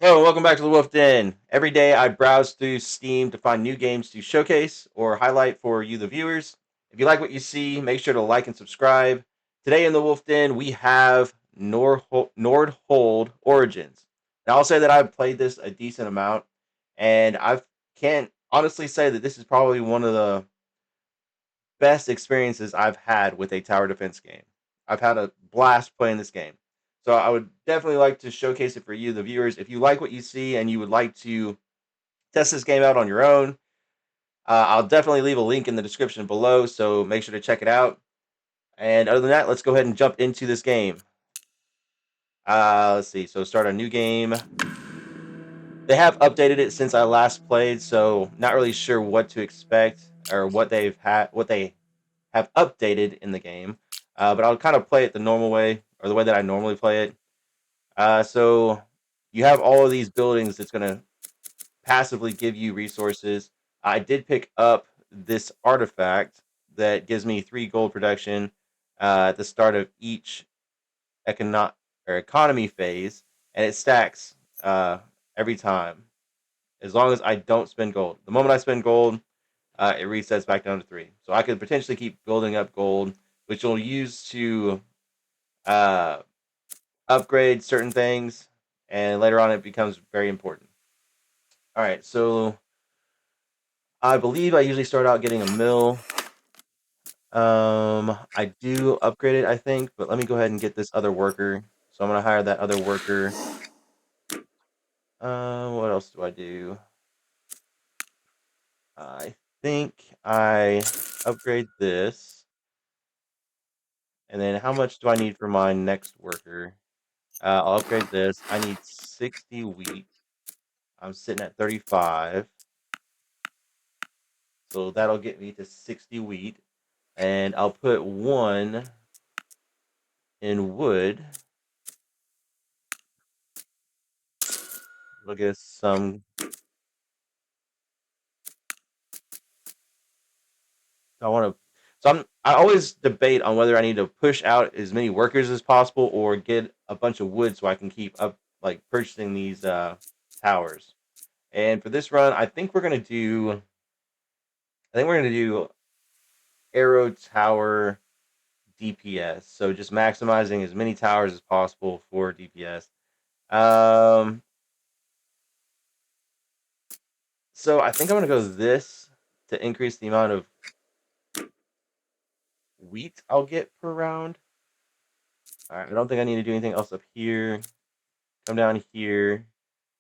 Hello, and welcome back to the Wolfe Den. Every day I browse through Steam to find new games to showcase or highlight for you, the viewers. If you like what you see, make sure to like and subscribe. Today in the Wolfe Den, we have Nordhold Origins. Now, I'll say that I've played this a decent amount, and I can't honestly say that this is probably one of the best experiences I've had with a tower defense game. I've had a blast playing this game. So I would definitely like to showcase it for you, the viewers. If you like what you see and you would like to test this game out on your own, I'll definitely leave a link in the description below. So make sure to check it out. And other than that, let's go ahead and jump into this game. Let's see. So start a new game. They have updated it since I last played, so not really sure what to expect or what they have updated in the game. But I'll kind of play it the normal way or the way that I normally play it. So you have all of these buildings that's going to passively give you resources. I did pick up this artifact that gives me 3 gold production at the start of each econo- economy phase, and it stacks every time as long as I don't spend gold. The moment I spend gold, it resets back down to 3. So I could potentially keep building up gold, which will use to uh, upgrade certain things, and later on it becomes very important. All right, so I believe I usually start out getting a mill. I do upgrade it, I think, but let me go ahead and get this other worker. So I'm gonna hire that other worker. What else do I do? I think I upgrade this. And then how much do I need for my next worker? I'll upgrade this. I need 60 wheat. I'm sitting at 35. So that'll get me to 60 wheat. And I'll put 1 in wood. Look at some. I want to. I always debate on whether I need to push out as many workers as possible or get a bunch of wood so I can keep up, like purchasing these towers. And for this run, I think we're gonna do arrow tower DPS. So just maximizing as many towers as possible for DPS. Um, so I think I'm gonna go this to increase the amount of wheat I'll get per round. All right, I don't think I need to do anything else up here. Come down here.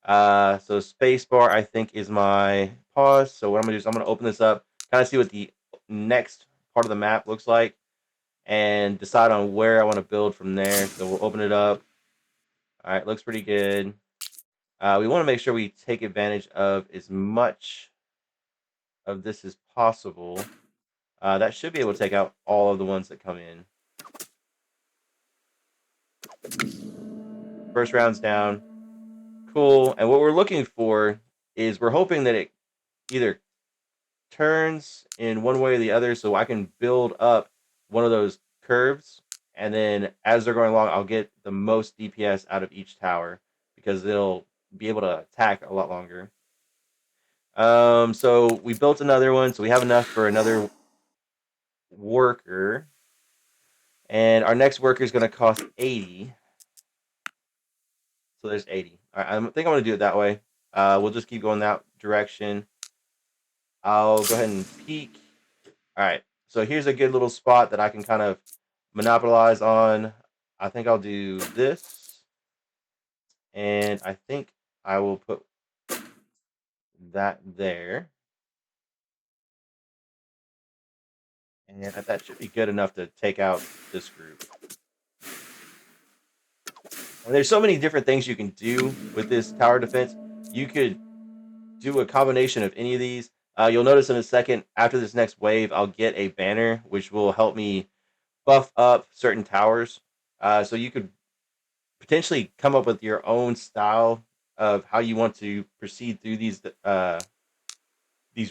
So spacebar I think is my pause. So what I'm gonna do is I'm gonna open this up, kind of see what the next part of the map looks like, and decide on where I want to build from there. So we'll open it up. All right, looks pretty good. We want to make sure we take advantage of as much of this as possible. That should be able to take out all of the ones that come in. First round's down. Cool. And what we're looking for is we're hoping that it either turns in one way or the other so I can build up one of those curves. And then as they're going along, I'll get the most DPS out of each tower because they'll be able to attack a lot longer. So we built another one, so we have enough for another worker. And our next worker is going to cost 80. So there's 80. All right, I think I'm going to do it that way. We'll just keep going that direction. I'll go ahead and peek. All right, so here's a good little spot that I can kind of monopolize on. I think I'll do this. And I think I will put that there. And that should be good enough to take out this group. And there's so many different things you can do with this tower defense. You could do a combination of any of these. You'll notice in a second, after this next wave, I'll get a banner, which will help me buff up certain towers. So you could potentially come up with your own style of how you want to proceed through these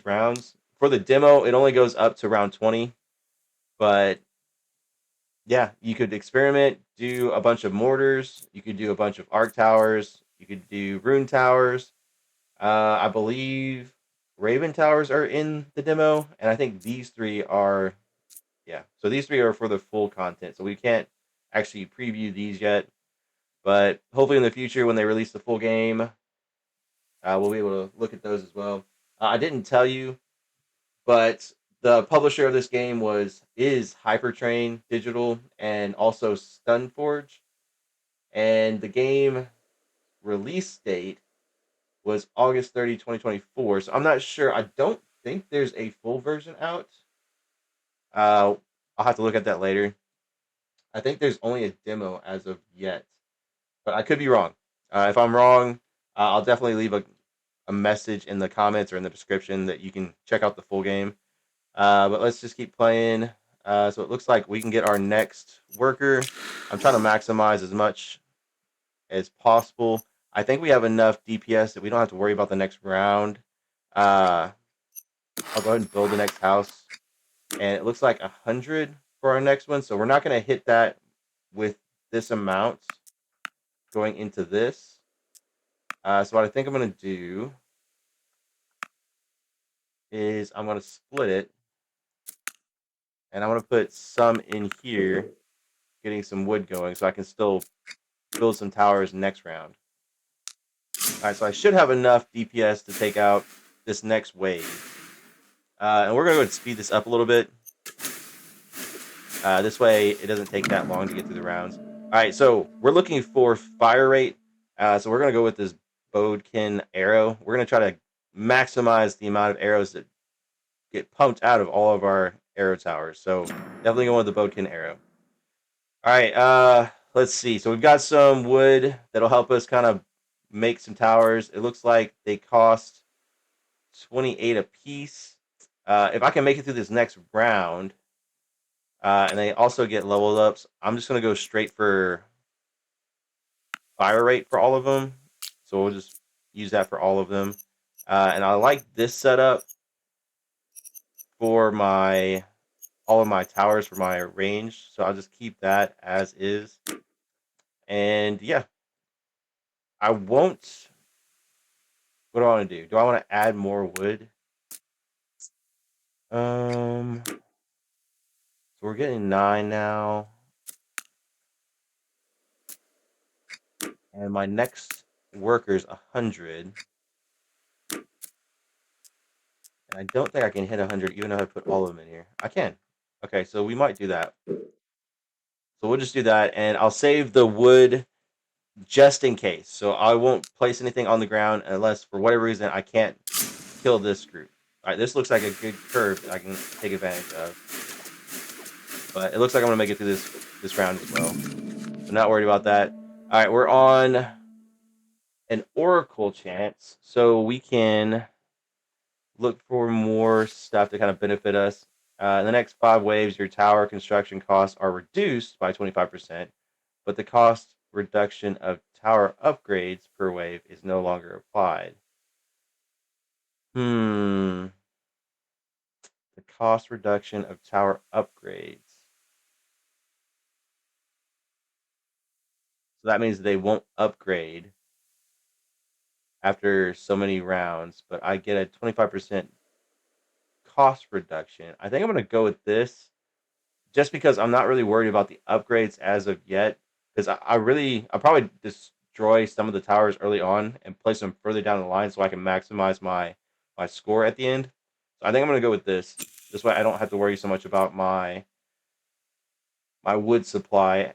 rounds. For the demo, it only goes up to round 20, but yeah, you could experiment, do a bunch of mortars, you could do a bunch of arc towers, You could do rune towers. I believe Raven towers are in the demo, and I think these three are, yeah. So these three are for the full content. So we can't actually preview these yet, but hopefully in the future when they release the full game, we'll be able to look at those as well. I didn't tell you, but the publisher of this game is Hypertrain Digital and also Stunforge, and the game release date was August 30, 2024. So I'm not sure. I don't think there's a full version out. I'll have to look at that later. I think there's only a demo as of yet, but I could be wrong. If I'm wrong, I'll definitely leave a message in the comments or in the description that you can check out the full game. But let's just keep playing. So it looks like we can get our next worker. I'm trying to maximize as much as possible. I think we have enough DPS that we don't have to worry about the next round. Uh, I'll go ahead and build the next house. And it looks like 100 for our next one. So we're not going to hit that with this amount going into this. So what I think I'm going to do is I'm going to split it. And I'm going to put some in here, getting some wood going so I can still build some towers next round. All right, so I should have enough DPS to take out this next wave. And we're going to go ahead and speed this up a little bit. This way, it doesn't take that long to get through the rounds. All right, so we're looking for fire rate. So we're going to go with this Bodkin arrow. We're going to try to maximize the amount of arrows that get pumped out of all of our arrow towers. So definitely going with the Bodkin arrow. All right, let's see. So we've got some wood that'll help us kind of make some towers. It looks like they cost 28 a piece. If I can make it through this next round, and they also get leveled up, so I'm just going to go straight for fire rate for all of them. So we'll just use that for all of them. And I like this setup for all of my towers for my range. So I'll just keep that as is. And yeah, I won't. What do I want to do? Do I want to add more wood? So we're getting 9 now. And my next worker's 100. And I don't think I can hit 100 even though I put all of them in here. I can. Okay, so we might do that. So we'll just do that, and I'll save the wood just in case. So I won't place anything on the ground unless, for whatever reason, I can't kill this group. All right, this looks like a good curve that I can take advantage of. But it looks like I'm going to make it through this round as well. So not worried about that. All right, we're on an Oracle chance, so we can look for more stuff to kind of benefit us. In the next 5 waves, your tower construction costs are reduced by 25%, but the cost reduction of tower upgrades per wave is no longer applied. The cost reduction of tower upgrades. So that means they won't upgrade after so many rounds, but I get a 25% cost reduction. I think I'm going to go with this just because I'm not really worried about the upgrades as of yet. Because I'll probably destroy some of the towers early on and place them further down the line so I can maximize my score at the end. So I think I'm going to go with this. This way I don't have to worry so much about my wood supply.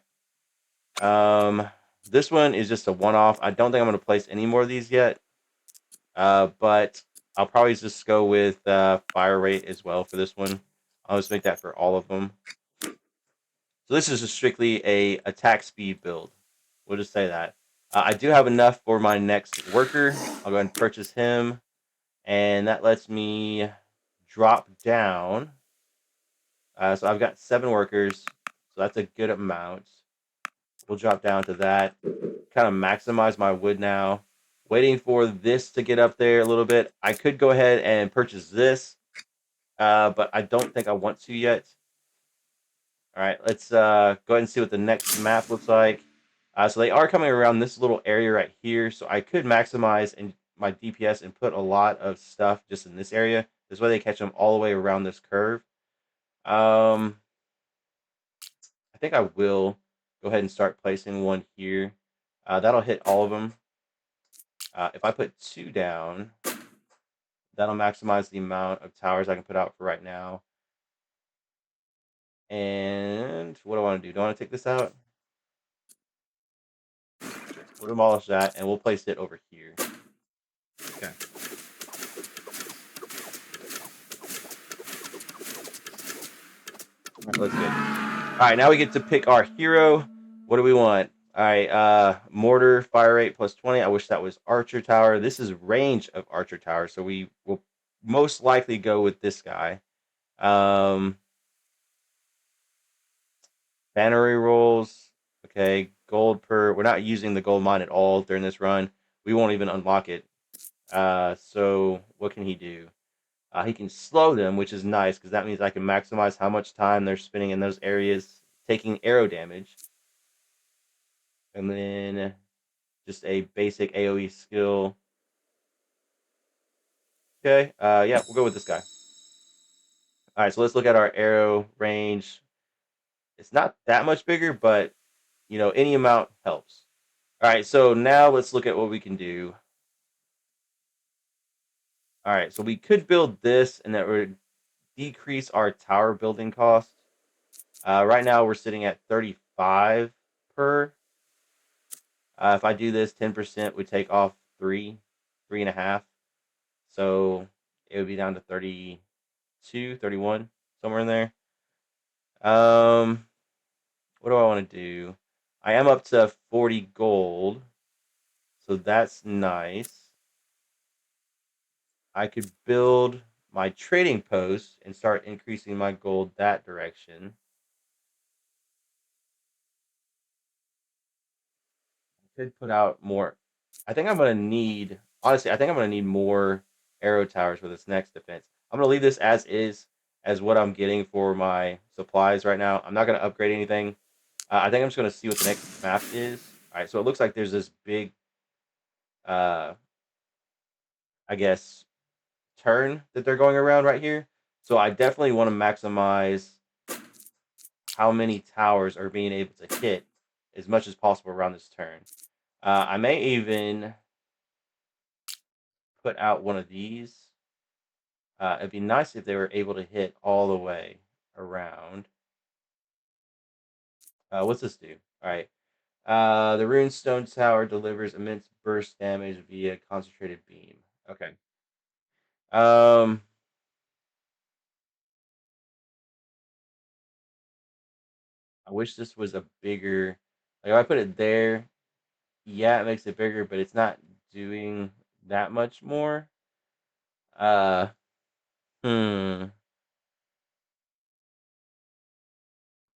This one is just a one-off. I don't think I'm going to place any more of these yet. But I'll probably just go with fire rate as well for this one. I'll just make that for all of them. So this is just strictly a attack speed build. We'll just say that. I do have enough for my next worker. I'll go ahead and purchase him. And that lets me drop down. So I've got 7 workers. So that's a good amount. We'll drop down to that. Kind of maximize my wood now. Waiting for this to get up there a little bit. I could go ahead and purchase this. But I don't think I want to yet. All right, let's go ahead and see what the next map looks like. So they are coming around this little area right here. So I could maximize my DPS and put a lot of stuff just in this area. This way they catch them all the way around this curve. I think I will go ahead and start placing one here. That'll hit all of them. If I put 2 down, that'll maximize the amount of towers I can put out for right now. And what do I want to do? Do I want to take this out? We'll demolish that, and we'll place it over here. Okay. Let's good. All right, now we get to pick our hero. What do we want? All right, mortar fire rate plus 20. I wish that was archer tower. This is range of archer tower, so we will most likely go with this guy. Banner rolls. Okay, gold per. We're not using the gold mine at all during this run. We won't even unlock it. So what can he do? He can slow them, which is nice because that means I can maximize how much time they're spending in those areas taking arrow damage. And then just a basic AoE skill. Okay, yeah, we'll go with this guy. All right, so let's look at our arrow range. It's not that much bigger, but any amount helps. All right, so now let's look at what we can do. All right, so we could build this, and that would decrease our tower building cost. Right now, we're sitting at 35 per. If I do this, 10% would take off 3.5. So it would be down to 32, 31, somewhere in there. What do I want to do? I am up to 40 gold, so that's nice. I could build my trading post and start increasing my gold that direction. Could put out more. I think I'm gonna need honestly. I think I'm gonna need more arrow towers for this next defense. I'm gonna leave this as is, as what I'm getting for my supplies right now. I'm not gonna upgrade anything. I think I'm just gonna see what the next map is. All right, so it looks like there's this big, uh, I guess, turn that they're going around right here. So I definitely want to maximize how many towers are being able to hit as much as possible around this turn. I may even put out one of these. It'd be nice if they were able to hit all the way around. What's this do? All right. The runestone tower delivers immense burst damage via concentrated beam. Okay. Um, I wish this was a bigger. Like if I put it there, yeah, it makes it bigger, but it's not doing that much more. Uh, hmm.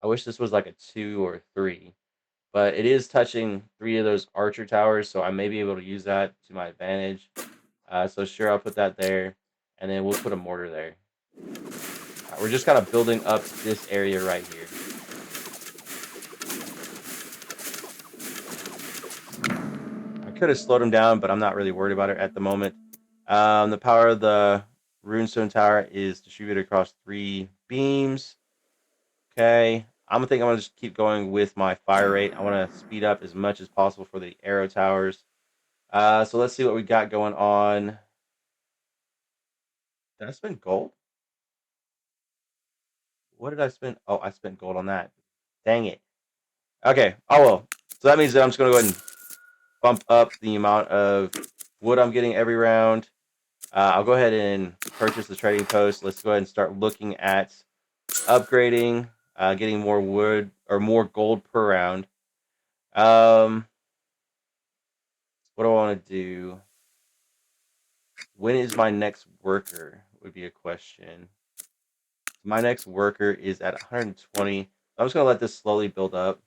I wish this was like a 2 or 3, but it is touching 3 of those archer towers, so I may be able to use that to my advantage. So sure, I'll put that there, and then we'll put a mortar there. We're just kind of building up this area right here. I could have slowed him down, but I'm not really worried about it at the moment. The power of the runestone tower is distributed across 3 beams. Okay, I'm gonna just keep going with my fire rate. I want to speed up as much as possible for the arrow towers. So let's see what we got going on. Did I spend gold? What did I spend? Oh, I spent gold on that. Dang it. Okay. Oh well. So that means that I'm just gonna go ahead and bump up the amount of wood I'm getting every round. I'll go ahead and purchase the trading post. Let's go ahead and start looking at upgrading, getting more wood or more gold per round. Um, what do I want to do? When is my next worker? Would be a question. My next worker is at 120. I'm just gonna let this slowly build up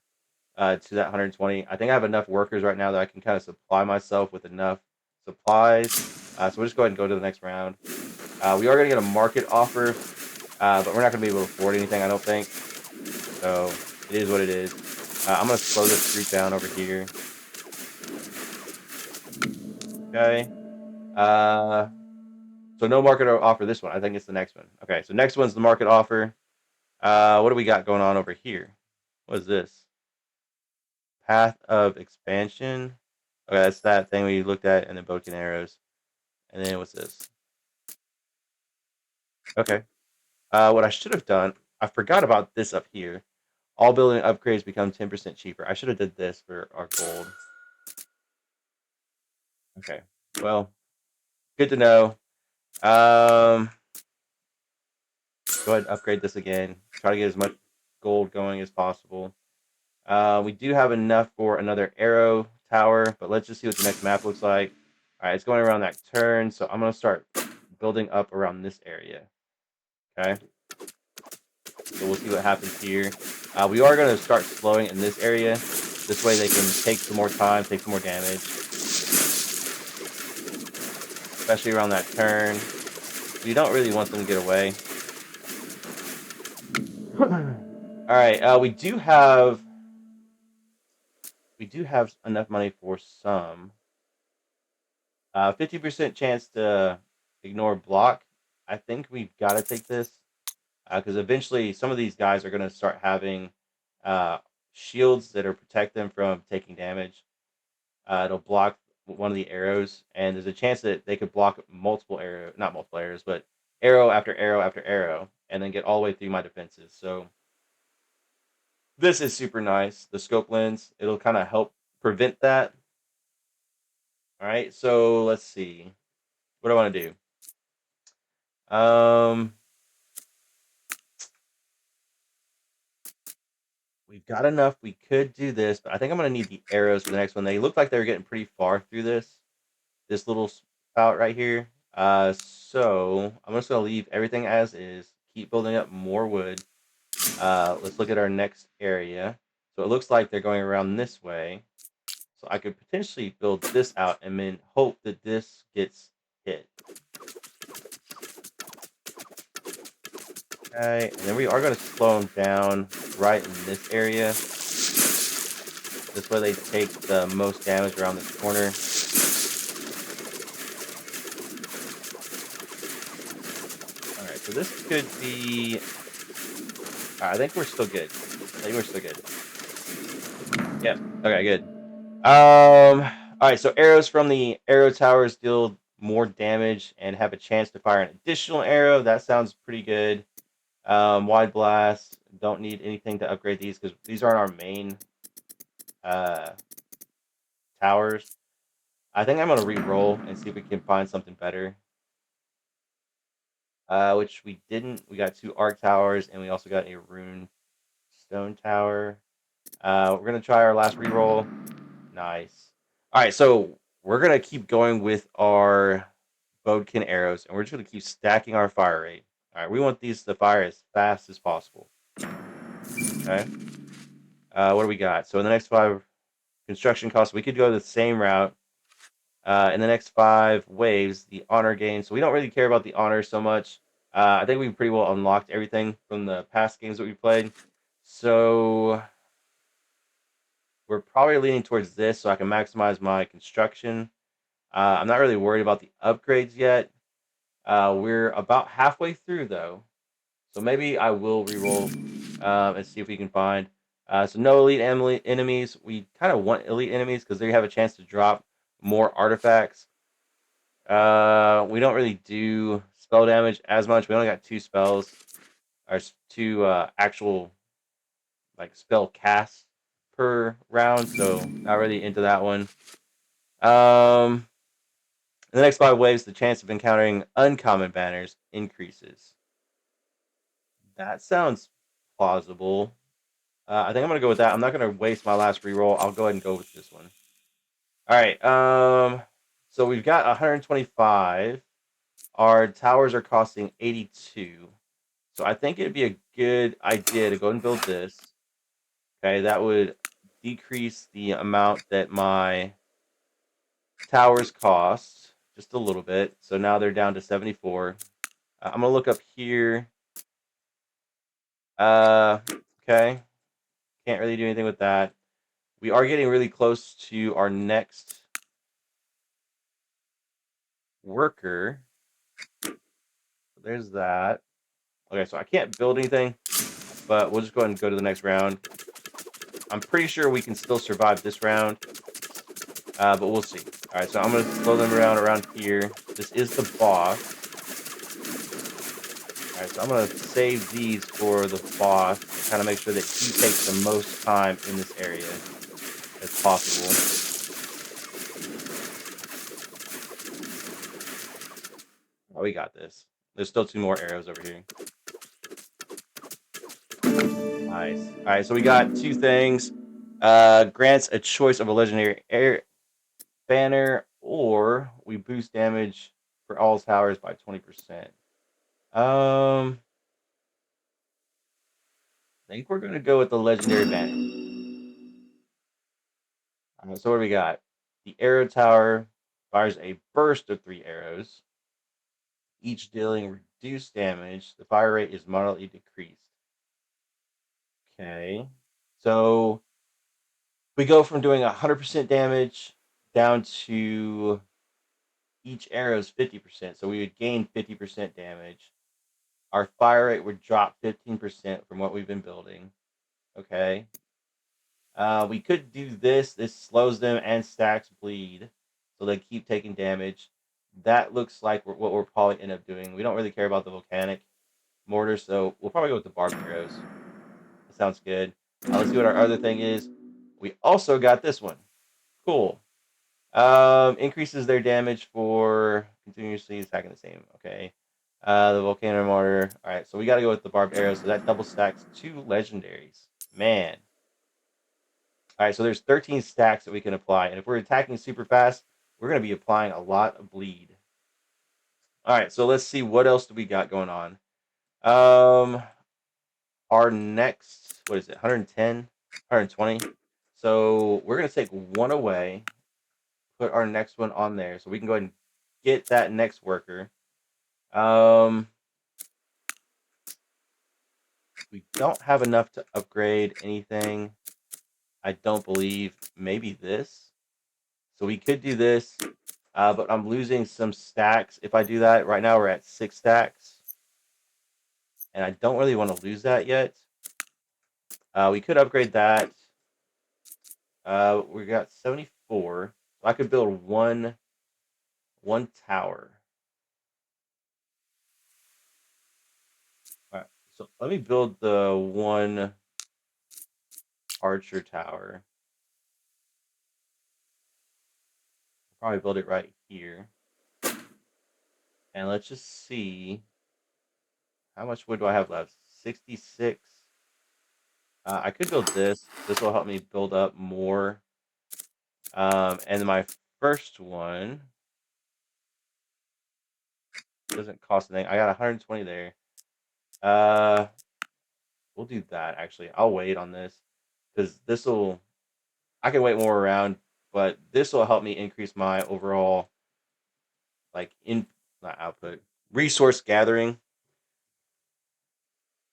to that 120. I think I have enough workers right now that I can kind of supply myself with enough supplies. So we'll just go ahead and go to the next round. We are gonna get a market offer, but we're not gonna be able to afford anything, I don't think. So it is what it is. I'm gonna slow this group down over here. Okay. So no market offer this one. I think it's the next one. Okay, so next one's the market offer. What do we got going on over here? What is this? Path of expansion. Okay, that's that thing we looked at, and then Boken arrows. And then what's this? Okay. What I should have done, I forgot about this up here. All building upgrades become 10% cheaper. I should have did this for our gold. Okay. Well, good to know. Go ahead and upgrade this again. Try to get as much gold going as possible. We do have enough for another arrow tower, but let's just see what the next map looks like. All right, it's going around that turn, so I'm going to start building up around this area. Okay. So we'll see what happens here. We are going to start slowing in this area. This way they can take some more time, take some more damage. Especially around that turn. We don't really want them to get away. Alright, we do have enough money for some. 50% chance to ignore block. I think we've got to take this. Because eventually some of these guys are going to start having shields that are protect them from taking damage. It'll block one of the arrows, and there's a chance that they could block not multiple arrows, but arrow after arrow after arrow, and then get all the way through my defenses. So this is super nice. The scope lens, it'll kind of help prevent that. All right, so let's see. What do I want to do? We've got enough. We could do this, but I think I'm going to need the arrows for the next one. They look like they were getting pretty far through this little spout right here. So I'm just going to leave everything as is. Keep building up more wood. Let's look at our next area. So it looks like they're going around this way. So I could potentially build this out and then hope that this gets hit. Okay, and then we are going to slow them down right in this area. This way they take the most damage around this corner. Alright, so this could be... I think we're still good. Yep. Okay, good. Alright, so arrows from the arrow towers deal more damage and have a chance to fire an additional arrow. That sounds pretty good. Wide blast. Don't need anything to upgrade these because these aren't our main towers. I think I'm going to re-roll and see if we can find something better. Which we didn't. We got 2 arc towers and we also got a rune stone tower. We're going to try our last re-roll. Nice. Alright, so we're going to keep going with our Bodkin arrows and we're just going to keep stacking our fire rate. Alright, we want these to fire as fast as possible. Okay. What do we got? So in the next 5 construction costs, we could go the same route. In the next 5 waves, the honor gain. So we don't really care about the honor so much. I think we pretty well unlocked everything from the past games that we played. So we're probably leaning towards this so I can maximize my construction. I'm not really worried about the upgrades yet. We're about halfway through though. So maybe I will reroll and see if we can find. So no elite enemies. We kind of want elite enemies because they have a chance to drop more artifacts. We don't really do spell damage as much. We only got 2 spells, or 2 actual like spell casts per round. So not really into that one. In the next 5 waves, the chance of encountering uncommon banners increases. That sounds plausible. I think I'm gonna go with that. I'm not gonna waste my last reroll. I'll go ahead and go with this one. All right. So we've got 125. Our towers are costing 82. So I think it'd be a good idea to go and build this. Okay, that would decrease the amount that my towers cost just a little bit. So now they're down to 74. I'm gonna look up here. Okay. Can't really do anything with that. We are getting really close to our next worker. There's that. Okay, so I can't build anything, but we'll just go ahead and go to the next round. I'm pretty sure we can still survive this round, but we'll see. All right, so I'm going to slow them around here. This is the boss. All right, so I'm going to save these for the boss to kind of make sure that he takes the most time in this area as possible. Oh, we got this. There's still 2 more arrows over here. Nice. All right, so we got 2 things. Grants a choice of a legendary air banner, or we boost damage for all towers by 20%. I think we're going to go with the legendary banner. So what do we got? The arrow tower fires a burst of 3 arrows, each dealing reduced damage. The fire rate is moderately decreased. Okay. So we go from doing 100% damage down to each arrow is 50%. So we would gain 50% damage. Our fire rate would drop 15% from what we've been building. Okay. We could do this. This slows them and stacks bleed, so they keep taking damage. That looks like what we're probably end up doing. We don't really care about the volcanic mortar, so we'll probably go with the barbed arrows. That sounds good. Let's see what our other thing is. We also got this one. Cool. Increases their damage for continuously attacking the same. Okay. The volcano mortar. All right, so we got to go with the barbed arrows. So that double stacks 2 legendaries. Man. All right, so there's 13 stacks that we can apply, and if we're attacking super fast, we're going to be applying a lot of bleed. All right, so let's see what else do we got going on. Our next, what is it? 110, 120. So we're going to take 1 away, put our next one on there, so we can go ahead and get that next worker. We don't have enough to upgrade anything. I don't believe. Maybe this. So we could do this, but I'm losing some stacks if I do that. Right now we're at 6 stacks, and I don't really want to lose that yet. We could upgrade that. We got 74. So I could build one tower. All right, so let me build the 1 archer tower. Probably build it right here. And let's just see how much wood do I have left? 66. I could build this. This will help me build up more. And my first one doesn't cost anything. I got 120 there. We'll do that actually. I'll wait on this because this will. I can wait more around, but this will help me increase my overall like not output resource gathering.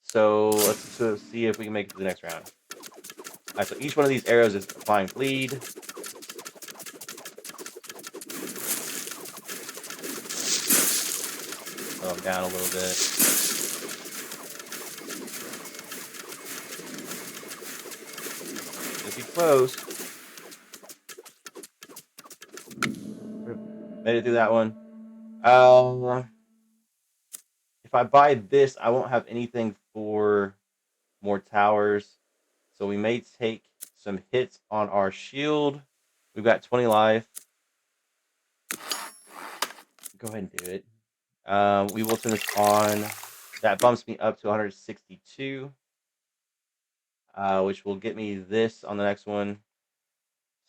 So let's see if we can make it to the next round. All right, so each one of these arrows is applying bleed. Slow them down a little bit. It'll be close. Made it through that one. If I buy this, I won't have anything for more towers. So we may take some hits on our shield. We've got 20 life. Go ahead and do it. We will turn this on. That bumps me up to 162, which will get me this on the next one.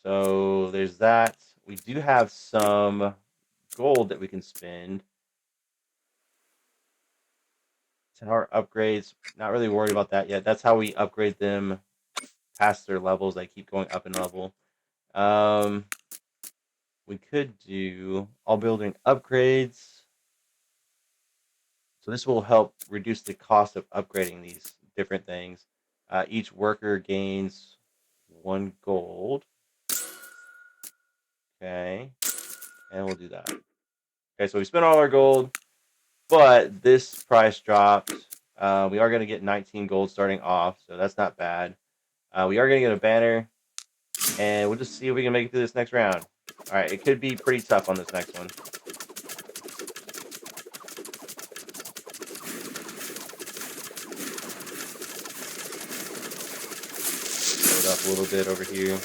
So there's that. We do have some gold that we can spend. Tower upgrades. Not really worried about that yet. That's how we upgrade them past their levels. They keep going up in level. We could do all building upgrades. So this will help reduce the cost of upgrading these different things. Each worker gains 1 gold. Okay, and we'll do that. Okay, so we spent all our gold, but this price dropped. We are going to get 19 gold starting off, so that's not bad. We are going to get a banner, and we'll just see if we can make it through this next round. All right, it could be pretty tough on this next one. Load up a little bit over here.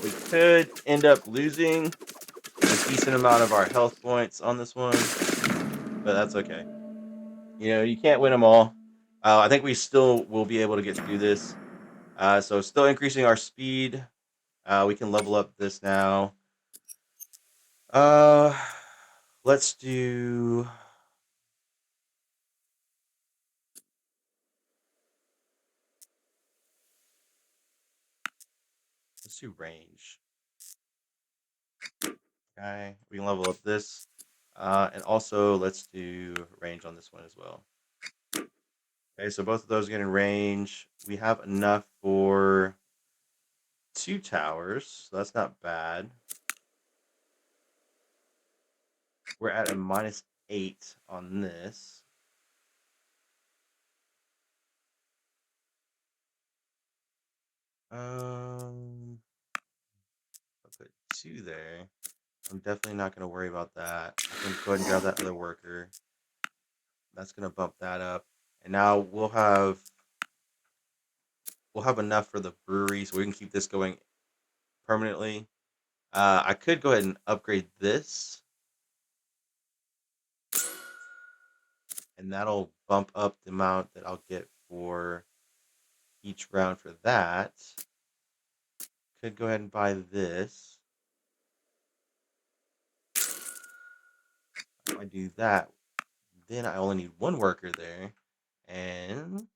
We could end up losing a decent amount of our health points on this one, but that's okay. You know, you can't win them all. I think we still will be able to get through this. So still increasing our speed. We can level up this now. Uh, let's do. Let's do range. Okay, we can level up this. And also let's do range on this one as well. Okay, so both of those get in range. We have enough for 2 towers, so that's not bad. We're at a -8 on this. I'll put 2 there. I'm definitely not going to worry about that. I can go ahead and grab that other worker. That's going to bump that up. And now we'll have enough for the brewery, so we can keep this going permanently. I could go ahead and upgrade this, and that'll bump up the amount that I'll get for each round for that. Could go ahead and buy this. If I do that, then I only need 1 worker there, and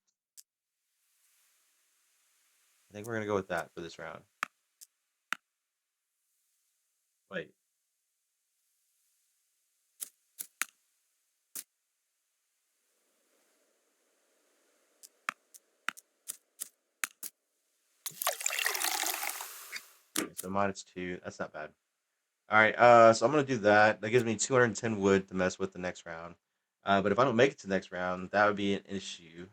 I think we're gonna go with that for this round. Wait. Okay, so -2. That's not bad. All right. So I'm gonna do that. That gives me 210 wood to mess with the next round. But if I don't make it to the next round, that would be an issue.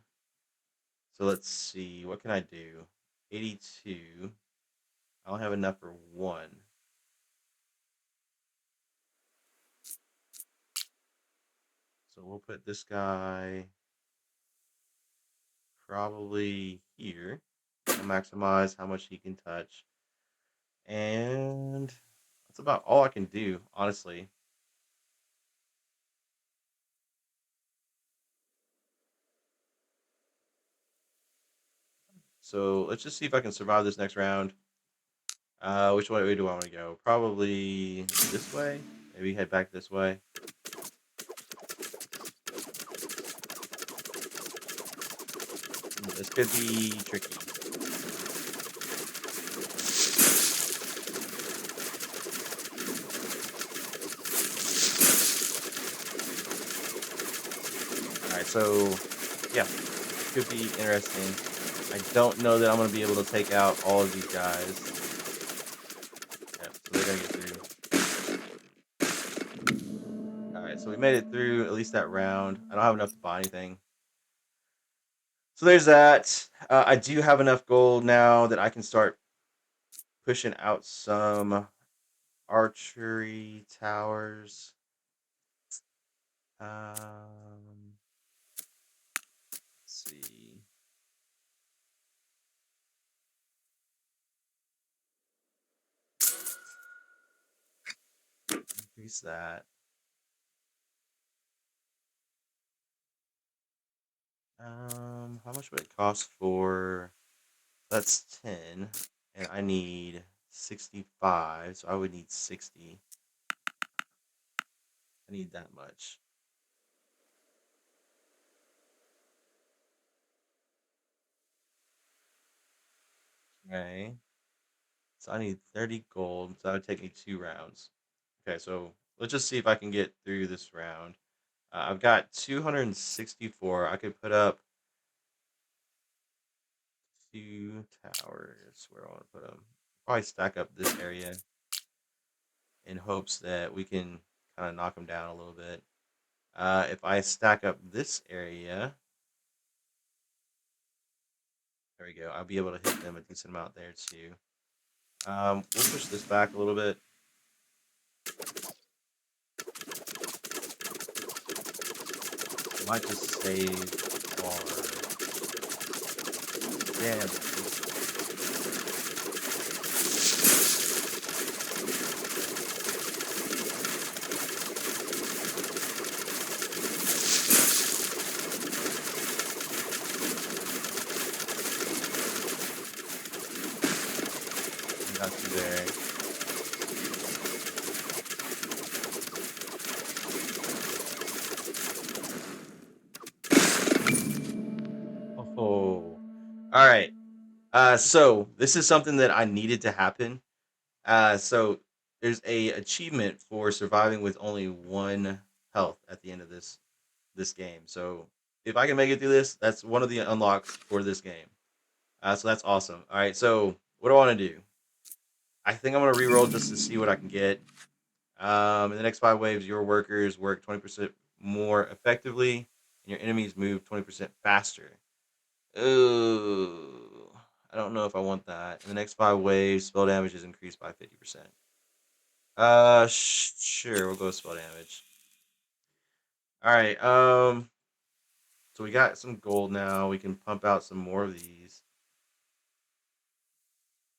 So let's see. What can I do? 82. I don't have enough for 1. So we'll put this guy probably here. I'll maximize how much he can touch. And that's about all I can do, honestly. So let's just see if I can survive this next round. Which way do I want to go? Probably this way. Maybe head back this way. This could be tricky. All right, so yeah, could be interesting. I don't know that I'm gonna be able to take out all of these guys. Yep, so they're gonna get through. All right, so we made it through at least that round. I don't have enough to buy anything. So there's that. I do have enough gold now that I can start pushing out some archery towers. Let's see. Increase that. How much would it cost for? That's 10, and I need 65, so I would need 60. I need that much. Okay. So I need 30 gold, so that would take me 2 rounds. Okay, so let's just see if I can get through this round. I've got 264. I could put up 2 towers. Where I want to put them? Probably stack up this area in hopes that we can kind of knock them down a little bit. If I stack up this area, there we go. I'll be able to hit them a decent amount there too. We'll push this back a little bit. Might just save our damage. Got you there. Oh, all right. So this is something that I needed to happen. So there's a achievement for surviving with only 1 health at the end of this game. So if I can make it through this, that's one of the unlocks for this game. So that's awesome. All right. So what do I want to do? I think I'm gonna re-roll just to see what I can get. In the next 5 waves, your workers work 20% more effectively, and your enemies move 20% faster. Ooh, I don't know if I want that. In the next 5 waves, spell damage is increased by 50%. Sure, we'll go with spell damage. All right. So we got some gold now. We can pump out some more of these,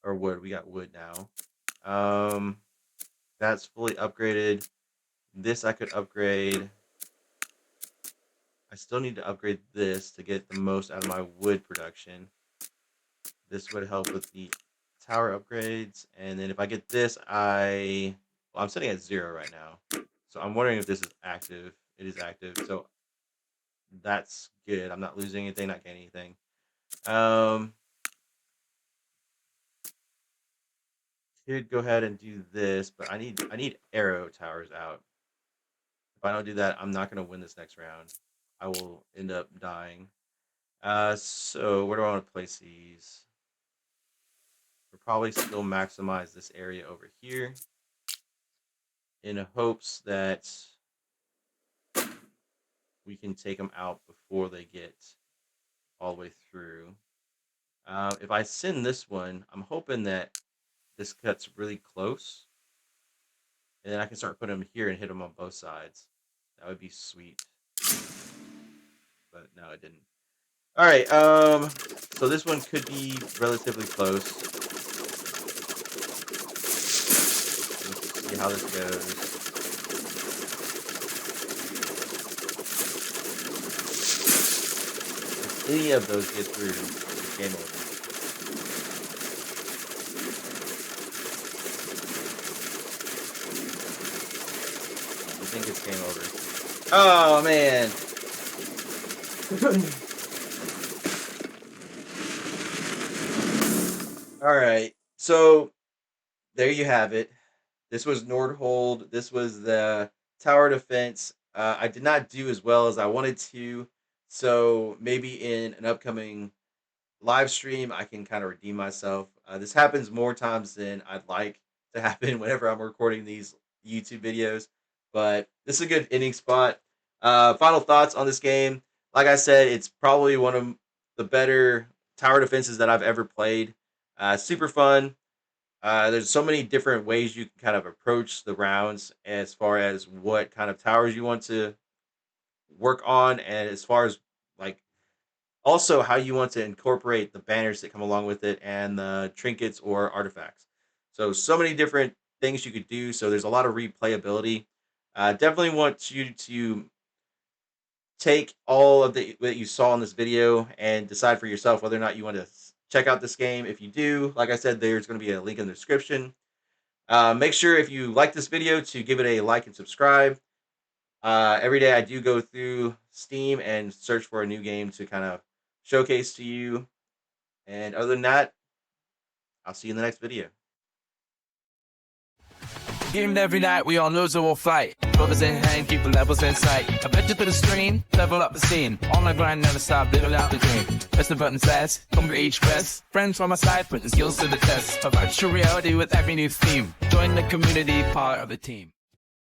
or wood. We got wood now. Um, that's fully upgraded. This I could upgrade. I still need to upgrade this to get the most out of my wood production. This would help with the tower upgrades. And then if I get this, well, I'm sitting at 0 right now. So I'm wondering if this is active. It is active. So that's good. I'm not losing anything, not gaining anything. Um, could go ahead and do this, but I need arrow towers out. If I don't do that, I'm not gonna win this next round. I will end up dying. So where do I want to place these? We'll probably still maximize this area over here in hopes that we can take them out before they get all the way through. If I send this one, I'm hoping that this cuts really close, and then I can start putting them here and hit them on both sides. That would be sweet, but no, it didn't. All right, so this one could be relatively close. Let's see how this goes. If any of those get through, it's game over. I think it's game over. Oh man. All right. So there you have it. This was Nordhold. This was the tower defense. I did not do as well as I wanted to. So maybe in an upcoming live stream, I can kind of redeem myself. This happens more times than I'd like to happen whenever I'm recording these YouTube videos. But this is a good ending spot. Final thoughts on this game. Like I said, it's probably one of the better tower defenses that I've ever played. Super fun. There's so many different ways you can kind of approach the rounds as far as what kind of towers you want to work on, and as far as like also how you want to incorporate the banners that come along with it and the trinkets or artifacts. So many different things you could do. So there's a lot of replayability. Definitely want you to take all of the what you saw in this video and decide for yourself whether or not you want to check out this game. If you do, like I said, there's going to be a link in the description. Make sure if you like this video to give it a like and subscribe. Every day I do go through Steam and search for a new game to kind of showcase to you. And other than that, I'll see you in the next video. Game every night, we all lose or we'll fight. Brothers in hand, keep the levels in sight. I bet you to the stream, level up the scene. On the grind, never stop, little out the dream. Press the button fast, come to each press. Friends from my side, put the skills to the test. A virtual reality with every new theme. Join the community, part of the team.